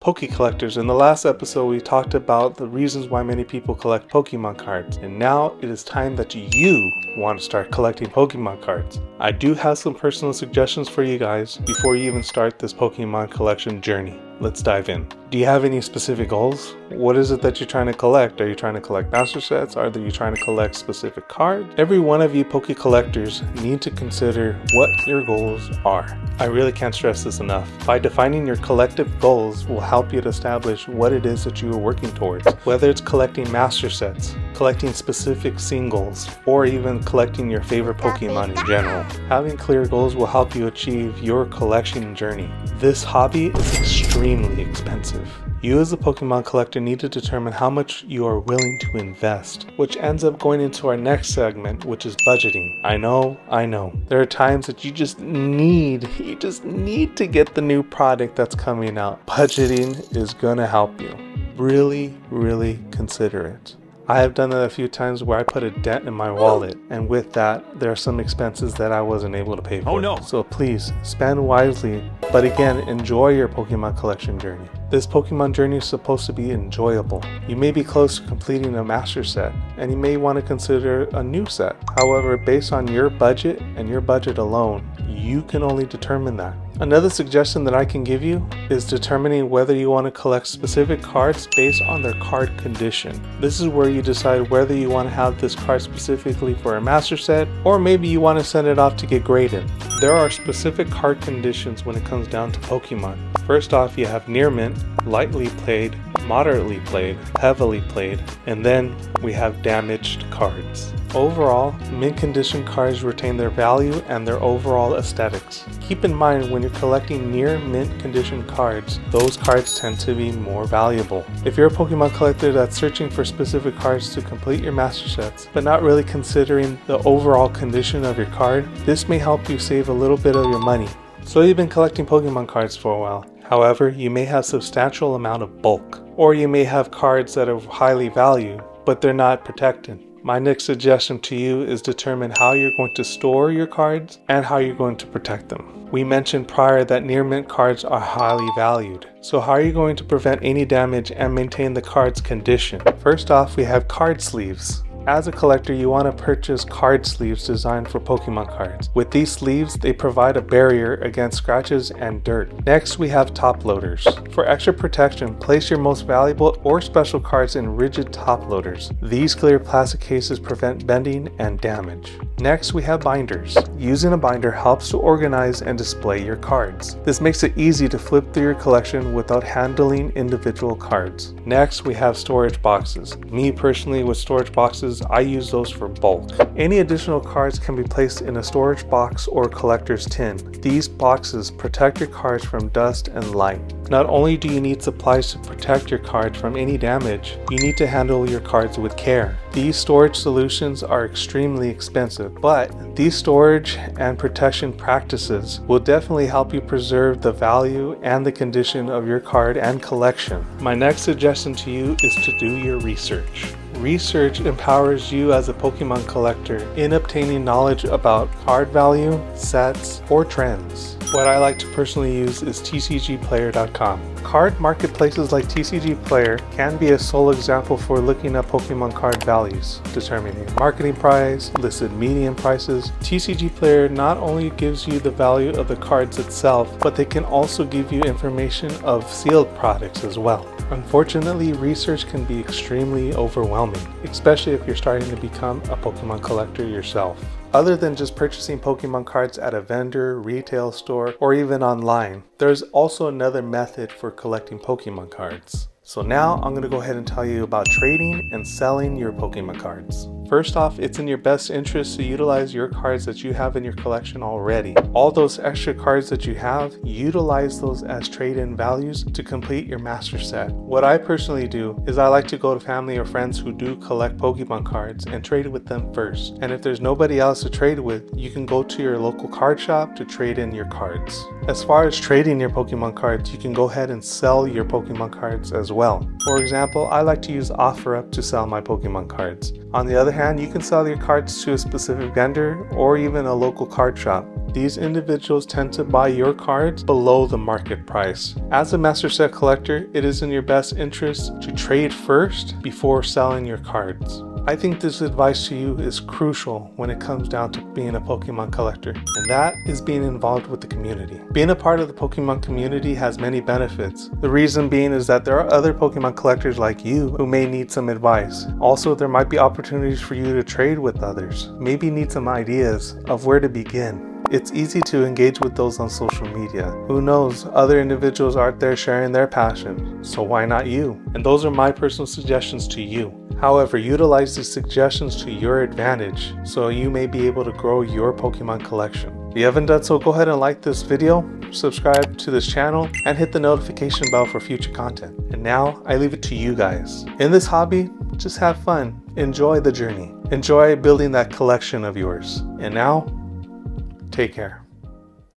Poke collectors. In the last episode, we talked about the reasons why many people collect Pokemon cards, and now it is time that you want to start collecting Pokemon cards. I do have some personal suggestions for you guys before you even start this Pokemon collection journey. Let's dive in. Do you have any specific goals? What is it that you're trying to collect? Are you trying to collect master sets? Are you trying to collect specific cards? Every one of you Poke collectors need to consider what your goals are. I really can't stress this enough. By defining your collective goals will help you to establish what it is that you are working towards. Whether it's collecting master sets, collecting specific singles, or even collecting your favorite Pokemon in general. Having clear goals will help you achieve your collection journey. This hobby is extremely expensive. You as a Pokemon collector need to determine how much you are willing to invest, which ends up going into our next segment, which is budgeting. I know. There are times that you just need to get the new product that's coming out. Budgeting is gonna help you. Really consider it. I have done that a few times where I put a dent in my wallet, and with that, there are some expenses that I wasn't able to pay for. Oh no! So please, spend wisely, but again, enjoy your Pokemon collection journey. This Pokemon journey is supposed to be enjoyable. You may be close to completing a master set, and you may want to consider a new set. However, based on your budget and your budget alone, you can only determine that. Another suggestion that I can give you is determining whether you want to collect specific cards based on their card condition. This is where you decide whether you want to have this card specifically for a master set, or maybe you want to send it off to get graded. There are specific card conditions when it comes down to Pokemon. First off, you have near mint, lightly played, moderately played, heavily played, and then we have damaged cards. Overall, mint condition cards retain their value and their overall aesthetics. Keep in mind when you're collecting near mint condition cards, those cards tend to be more valuable. If you're a Pokemon collector that's searching for specific cards to complete your master sets, but not really considering the overall condition of your card, this may help you save a little bit of your money. So you've been collecting Pokemon cards for a while. However, you may have substantial amount of bulk, or you may have cards that are highly valued, but they're not protected. My next suggestion to you is determine how you're going to store your cards and how you're going to protect them. We mentioned prior that near mint cards are highly valued. So how are you going to prevent any damage and maintain the card's condition? First off, we have card sleeves. As a collector, you want to purchase card sleeves designed for Pokemon cards. With these sleeves, they provide a barrier against scratches and dirt. Next, we have top loaders. For extra protection, place your most valuable or special cards in rigid top loaders. These clear plastic cases prevent bending and damage. Next, we have binders. Using a binder helps to organize and display your cards. This makes it easy to flip through your collection without handling individual cards. Next, we have storage boxes. Me personally, with storage boxes, I use those for bulk. Any additional cards can be placed in a storage box or collector's tin. These boxes protect your cards from dust and light. Not only do you need supplies to protect your cards from any damage, you need to handle your cards with care. These storage solutions are extremely expensive, but these storage and protection practices will definitely help you preserve the value and the condition of your card and collection. My next suggestion to you is to do your research. Research empowers you as a Pokemon collector in obtaining knowledge about card value, sets, or trends. What I like to personally use is tcgplayer.com. Card marketplaces like TCG Player can be a sole example for looking at Pokemon card values, determining marketing price, listed median prices. TCG Player not only gives you the value of the cards itself, but they can also give you information of sealed products as well. Unfortunately, research can be extremely overwhelming, especially if you're starting to become a Pokemon collector yourself. Other than just purchasing Pokemon cards at a vendor, retail store, or even online, there's also another method for collecting Pokemon cards. So now I'm going to go ahead and tell you about trading and selling your Pokemon cards. First off, it's in your best interest to utilize your cards that you have in your collection already. All those extra cards that you have, utilize those as trade-in values to complete your master set. What I personally do is I like to go to family or friends who do collect Pokemon cards and trade with them first. And if there's nobody else to trade with, you can go to your local card shop to trade in your cards. As far as trading your Pokemon cards, you can go ahead and sell your Pokemon cards as well. For example, I like to use OfferUp to sell my Pokemon cards. On the other hand, you can sell your cards to a specific vendor or even a local card shop. These individuals tend to buy your cards below the market price. As a master set collector, it is in your best interest to trade first before selling your cards. I think this advice to you is crucial when it comes down to being a Pokemon collector, and that is being involved with the community. Being a part of the Pokemon community has many benefits. The reason being is that there are other Pokemon collectors like you who may need some advice. Also, there might be opportunities for you to trade with others, maybe need some ideas of where to begin. It's easy to engage with those on social media. Who knows, other individuals are out there sharing their passion, so why not you? And those are my personal suggestions to you. However, utilize these suggestions to your advantage so you may be able to grow your Pokemon collection. If you haven't done so, go ahead and like this video, subscribe to this channel, and hit the notification bell for future content. And now, I leave it to you guys. In this hobby, just have fun. Enjoy the journey. Enjoy building that collection of yours. And now, take care.